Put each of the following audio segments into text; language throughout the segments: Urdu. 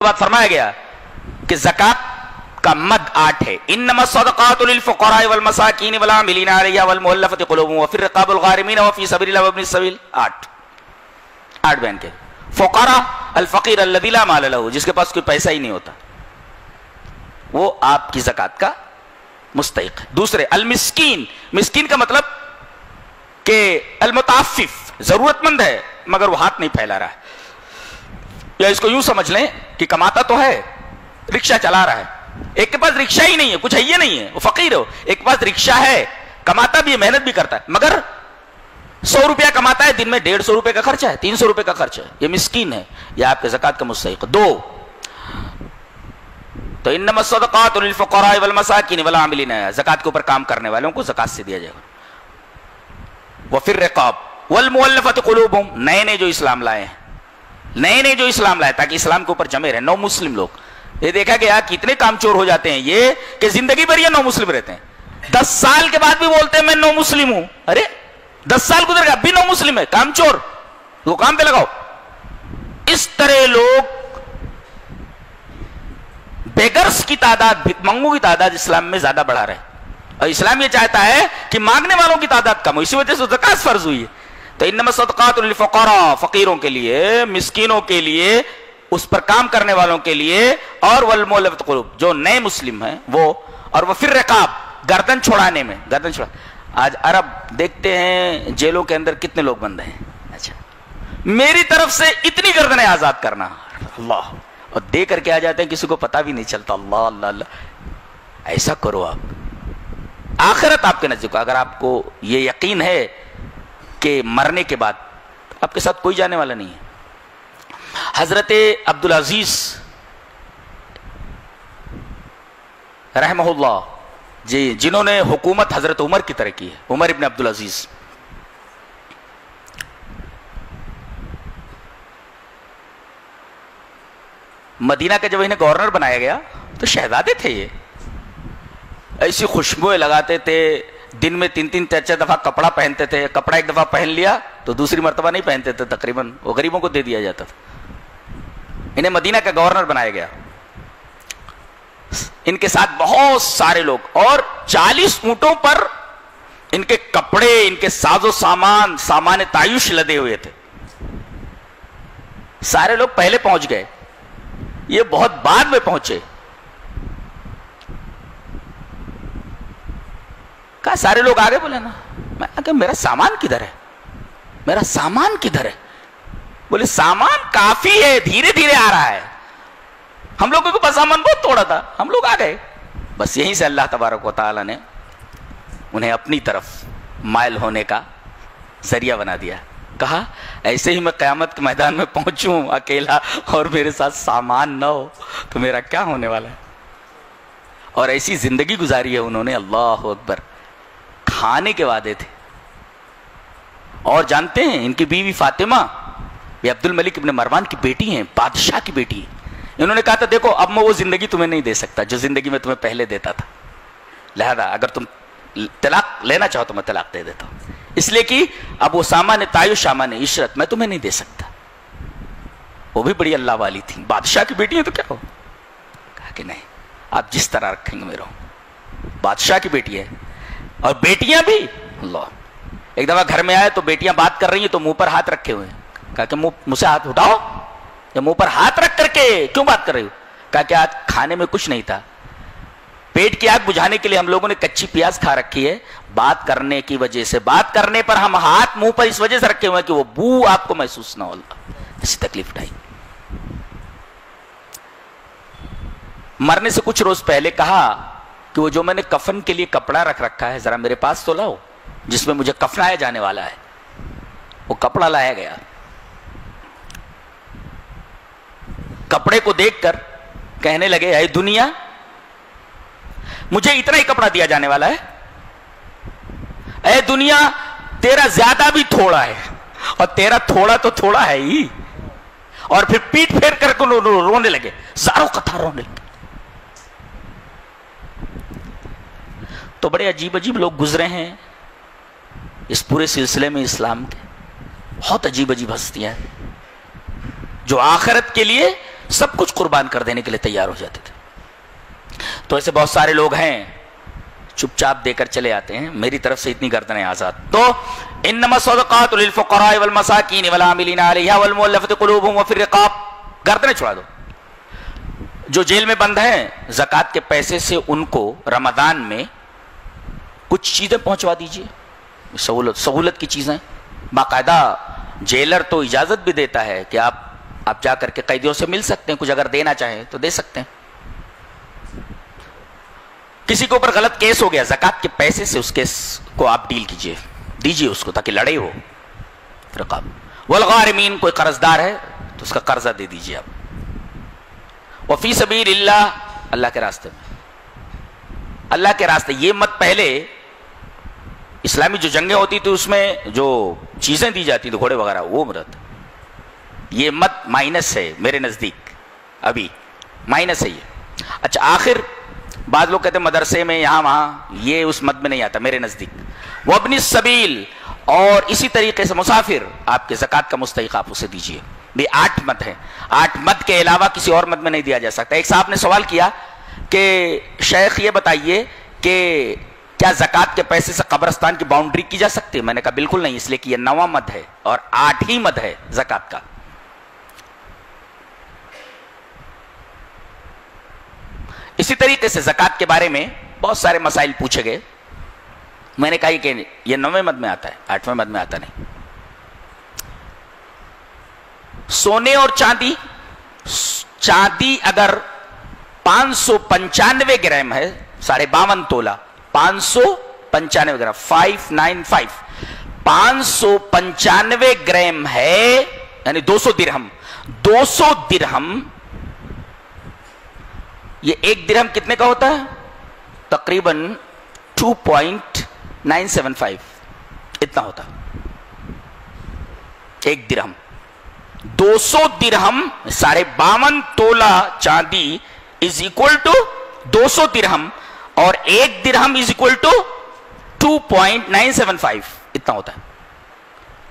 بعد فرمایا گیا کہ زکات کا مد 8 ہے. انما الصدقات للفقراء والمساکین والعاملین علیہا والمؤلفۃ قلوبهم وفی الرقاب الغارمین وفی سبیل اللہ وابن السبیل. 8 بیان کے. فقراء الفقیر الذی لا مال له, جس کے پاس کوئی پیسہ ہی نہیں ہوتا, وہ آپ کی زکات کا مستحق ہے. دوسرے المسکین, مسکین کا مطلب کہ المتعفف, ضرورت مند ہے مگر وہ ہاتھ نہیں پھیلا رہا ہے, یا اس کو یوں سمجھ لیں کہ کماتا تو ہے, رکشہ چلا رہا ہے. ایک کے پاس رکشہ ہی نہیں ہے, کچھ ہے ہی نہیں ہے, وہ فقیر ہو. ایک کے پاس رکشہ ہے, کماتا بھی ہے, محنت بھی کرتا ہے, مگر 100 روپیہ کماتا ہے, دن میں 150 روپے کا خرچہ ہے, 300 روپے کا خرچہ ہے, یہ مسکین ہے, یہ آپ کے زکات کا مستحق. 2 تو انما الصدقات للفقراء والمساکین والعاملین, زکات کے اوپر کام کرنے والوں کو زکات سے دیا جائے گا. وفی الرقاب والمؤلفۃ قلوبهم, نئے جو اسلام لائے ہیں, نئے جو اسلام لائے تاکہ اسلام کے اوپر جمے رہے نو مسلم لوگ. یہ دیکھا گیا کتنے کام چور ہو جاتے ہیں یہ کہ زندگی بھر یہ نو مسلم رہتے ہیں, 10 سال کے بعد بھی بولتے ہیں میں نو مسلم ہوں. ارے 10 سال گزر گیا, اب بھی نو مسلم ہے, کام چور, وہ کام پہ لگاؤ. اس طرح لوگ بیگرز کی تعداد, بھک منگوں کی تعداد اسلام میں زیادہ بڑھا رہے ہیں, اور اسلام یہ چاہتا ہے کہ مانگنے والوں کی تعداد کم ہو, اسی وجہ سے زکات فرض ہوئی ہے. تو انما الصدقات للفقراء, فقیروں کے لیے, مسکینوں کے لیے, اس پر کام کرنے والوں کے لیے, اور والمؤلفۃ قلوب, جو نئے مسلم ہیں وہ, اور وفی الرقاب, گردن چھڑانے میں, گردن چھڑا. آج عرب دیکھتے ہیں جیلوں کے اندر کتنے لوگ بند ہیں, اچھا میری طرف سے اتنی گردنیں آزاد کرنا, اللہ, اور دے کر کے آ جاتے ہیں, کسی کو پتہ بھی نہیں چلتا. اللہ اللہ اللہ, ایسا کرو آپ, آخرت آپ کے نزدیک. اگر آپ کو یہ یقین ہے کہ مرنے کے بعد آپ کے ساتھ کوئی جانے والا نہیں ہے. حضرت عبدالعزیز رحمہ اللہ جی, جنہوں نے حکومت حضرت عمر کی طرح کی ہے, عمر ابن عبدالعزیز, مدینہ کا جب انہیں گورنر بنایا گیا تو شہزادے تھے یہ, ایسی خوشبوئیں لگاتے تھے, دن میں 3 4 دفعہ کپڑا پہنتے تھے, کپڑا ایک دفعہ پہن لیا تو دوسری مرتبہ نہیں پہنتے تھے, تقریباً وہ غریبوں کو دے دیا جاتا تھا. انہیں مدینہ کا گورنر بنایا گیا, ان کے ساتھ بہت سارے لوگ, اور 40 اونٹوں پر ان کے کپڑے, ان کے ساز و سامان تعیش لدے ہوئے تھے. سارے لوگ پہلے پہنچ گئے, یہ بہت بعد میں پہنچے. کہا سارے لوگ آگے, بولے نا, میں کہا میرا سامان کدھر ہے, میرا سامان کدھر ہے؟ بولے سامان کافی ہے, دھیرے دھیرے آ رہا ہے, ہم لوگوں کو بس سامان بہت تھوڑا تھا, ہم لوگ آ گئے. بس یہیں سے اللہ تبارک و تعالی نے انہیں اپنی طرف مائل ہونے کا ذریعہ بنا دیا. کہا ایسے ہی میں قیامت کے میدان میں پہنچوں اکیلا اور میرے ساتھ سامان نہ ہو تو میرا کیا ہونے والا ہے. اور ایسی زندگی گزاری ہے انہوں نے, اللہ اکبر, کھانے کے وعدے تھے. اور جانتے ہیں ان کی بیوی فاطمہ یہ عبد الملک ابن مروان کی بیٹی ہیں, بادشاہ کی بیٹی ہیں. انہوں نے کہا تھا دیکھو اب میں وہ زندگی تمہیں نہیں دے سکتا جو زندگی میں تمہیں پہلے دیتا تھا, لہذا اگر تم طلاق لینا چاہو تو میں طلاق دے دیتا ہوں, اس لیے کہ اب وہ سامان تعیش, سامان عشرت میں تمہیں نہیں دے سکتا. وہ بھی بڑی اللہ والی تھی, بادشاہ کی بیٹی ہیں تو کیا ہو. کہا کہ نہیں, آپ جس طرح رکھیں گے میں رہوں, بادشاہ کی بیٹی ہے. اور بیٹیاں بھی, اللہ, ایک دفعہ گھر میں آئے تو بیٹیاں بات کر رہی ہیں تو منہ پر ہاتھ رکھے ہوئے ہیں. کہا کہ منہ سے ہاتھ اٹھاؤ, یا منہ پر ہاتھ رکھ کر کے کیوں بات کر رہی ہو؟ کہا کہ آج کھانے میں کچھ نہیں تھا, پیٹ کی آگ بجھانے کے لیے ہم لوگوں نے کچی پیاز کھا رکھی ہے, بات کرنے کی وجہ سے, بات کرنے پر ہم ہاتھ منہ پر اس وجہ سے رکھے ہوئے ہیں کہ وہ بو آپ کو محسوس نہ ہو. ایسی تکلیف اٹھائی. مرنے سے کچھ روز پہلے کہا کہ وہ جو میں نے کفن کے لیے کپڑا رکھ رکھا ہے ذرا میرے پاس تو لاؤ, جس میں مجھے کفنایا جانے والا ہے. وہ کپڑا لایا گیا. کپڑے کو دیکھ کر کہنے لگے اے دنیا, مجھے اتنا ہی کپڑا دیا جانے والا ہے, اے دنیا تیرا زیادہ بھی تھوڑا ہے, اور تیرا تھوڑا تو تھوڑا ہے ہی. اور پھر پیٹ پھیر کر کے رونے لگے, زاروں قطار رونے لگے. تو بڑے عجیب عجیب لوگ گزرے ہیں اس پورے سلسلے میں اسلام کے, بہت عجیب عجیب ہستیاں ہیں جو آخرت کے لیے سب کچھ قربان کر دینے کے لیے تیار ہو جاتے تھے. تو ایسے بہت سارے لوگ ہیں چپ چاپ دے کر چلے آتے ہیں. میری طرف سے اتنی گردنیں آزاد. تو انما الصدقات للفقراء والمساکین والعاملین علیہا والمؤلفۃ قلوبہم وفی الرقاب. گردنیں چھڑا دو. جو جیل میں بند ہیں زکوٰۃ کے پیسے سے ان کو رمضان میں کچھ چیزیں پہنچوا دیجئے. سہولت کی چیزیں. باقاعدہ جیلر تو اجازت بھی دیتا ہے کہ آپ جا کر کے قیدیوں سے مل سکتے ہیں, کچھ اگر دینا چاہیں تو دے سکتے ہیں. کسی کے اوپر غلط کیس ہو گیا, زکوٰۃ کے پیسے سے اس کیس کو آپ ڈیل کیجئے, دیجئے اس کو تاکہ لڑے ہو. رقاب والغارمین, کوئی قرض دار ہے تو اس کا قرضہ دے دیجئے آپ. وفی سبیل اللہ, اللہ کے راستے میں, اللہ کے راستے. یہ مت پہلے اسلامی جو جنگیں ہوتی تھی اس میں جو چیزیں دی جاتی تھی گھوڑے وغیرہ وہ مرد, یہ مت مائنس ہے میرے نزدیک, ابھی مائنس ہے یہ. اچھا آخر بعض لوگ کہتے ہیں مدرسے میں یہاں وہاں, یہ اس مد میں نہیں آتا میرے نزدیک. وابن السبیل, اور اسی طریقے سے مسافر آپ کے زکوٰۃ کا مستحق آپ اسے دیجئے. یہ 8 مد ہیں. 8 مد کے علاوہ کسی اور مد میں نہیں دیا جا سکتا. ایک صاحب نے سوال کیا کہ شیخ یہ بتائیے کہ کیا زکوٰۃ کے پیسے سے قبرستان کی باؤنڈری کی جا سکتی ہے؟ میں نے کہا بالکل نہیں, اس لیے کہ یہ 9واں مد ہے اور 8 ہی مد ہے زکوٰۃ کا. اسی طریقے سے زکوٰۃ کے بارے میں بہت سارے مسائل پوچھے گئے. میں نے کہا کہ یہ 9ویں مد میں آتا ہے, 8ویں مد میں آتا نہیں. سونے اور چاندی, چاندی اگر 595 گرام ہے, 52.5 تولہ, 595 گرام, 595, 595 گرام ہے یعنی 200 درہم. 200 درہم, یہ ایک درہم کتنے کا ہوتا ہے؟ تقریباً 2.975 اتنا ہوتا ایک درہم. 200 درہم 52.5 تولہ چاندی از اکول ٹو 200 درہم, اور ایک درہم از اکول ٹو 2.975 اتنا ہوتا ہے.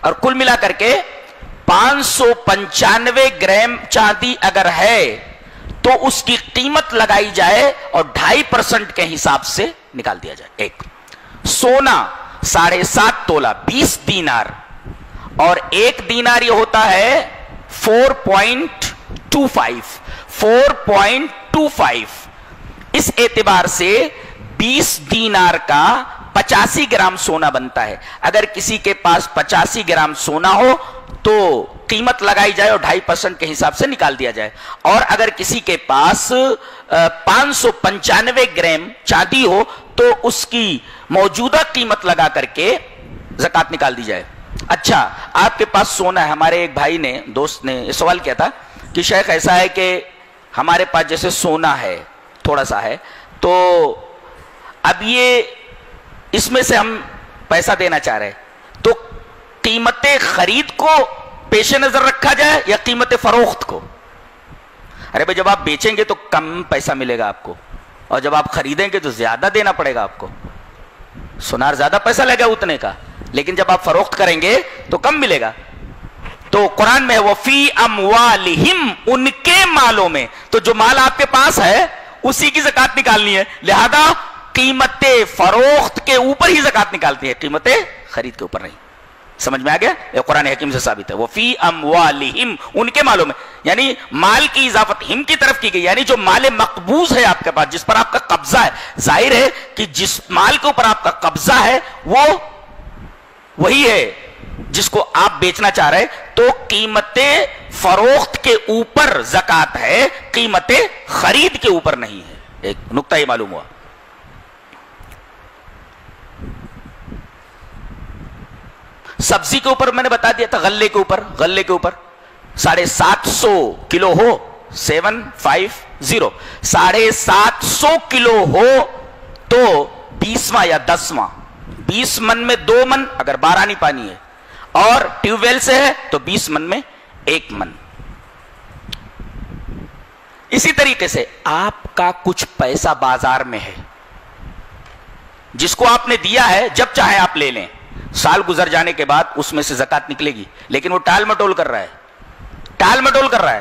اور کل ملا کر کے 595 گرام چاندی اگر ہے تو اس کی قیمت لگائی جائے اور 2.5% کے حساب سے نکال دیا جائے. ایک سونا 7.5 تولہ 20 دینار, اور ایک دینار یہ ہوتا ہے 4.25. اس اعتبار سے 20 دینار کا 85 گرام سونا بنتا ہے. اگر کسی کے پاس 85 گرام سونا ہو تو قیمت لگائی جائے اور 2.5% کے حساب سے نکال دیا جائے. اور اگر کسی کے پاس 595 گرام چاندی ہو تو اس کی موجودہ قیمت لگا کر کے زکوٰۃ نکال دی جائے. اچھا آپ کے پاس سونا ہے. ہمارے ایک بھائی نے, دوست نے یہ سوال کیا تھا کہ شیخ ایسا ہے کہ ہمارے پاس جیسے سونا ہے تھوڑا سا ہے, تو اب یہ اس میں سے ہم پیسہ دینا چاہ رہے, تو قیمت خرید کو پیش نظر رکھا جائے یا قیمت فروخت کو؟ ارے بھائی جب آپ بیچیں گے تو کم پیسہ ملے گا آپ کو, اور جب آپ خریدیں گے تو زیادہ دینا پڑے گا آپ کو. سونار زیادہ پیسہ لگے گا اتنے کا, لیکن جب آپ فروخت کریں گے تو کم ملے گا. تو قرآن میں وفی اموالہم, ان کے مالوں میں, تو جو مال آپ کے پاس ہے اسی کی زکوٰۃ نکالنی ہے. لہذا قیمت فروخت کے اوپر ہی زکوٰۃ نکالتی ہے, قیمت خرید کے اوپر نہیں. سمجھ میں آ گیا؟ یہ قرآن حکیم سے ثابت ہے. وفی اموالہم, ان کے مالوں میں, یعنی مال کی اضافت ہم کی طرف کی گئی, یعنی جو مال مقبوض ہے آپ کے پاس, جس پر آپ کا قبضہ ہے. ظاہر ہے کہ جس مال کے اوپر آپ کا قبضہ ہے وہ وہی ہے جس کو آپ بیچنا چاہ رہے, تو قیمت فروخت کے اوپر زکوٰۃ ہے, قیمت خرید کے اوپر نہیں ہے. ایک نقطہ یہ معلوم ہوا. سبزی کے اوپر میں نے بتا دیا تھا, غلے کے اوپر, غلے کے اوپر 750 کلو ہو, 750, 750 کلو ہو تو 20واں یا 10واں, 20 من میں 2 من اگر بارانی پانی ہے, اور ٹیوب ویل سے ہے تو 20 من میں 1 من. اسی طریقے سے آپ کا کچھ پیسہ بازار میں ہے جس کو آپ نے دیا ہے, جب چاہے آپ لے لیں, سال گزر جانے کے بعد اس میں سے زکوٰۃ نکلے گی, لیکن وہ ٹال مٹول کر رہا ہے, ٹال مٹول کر رہا ہے.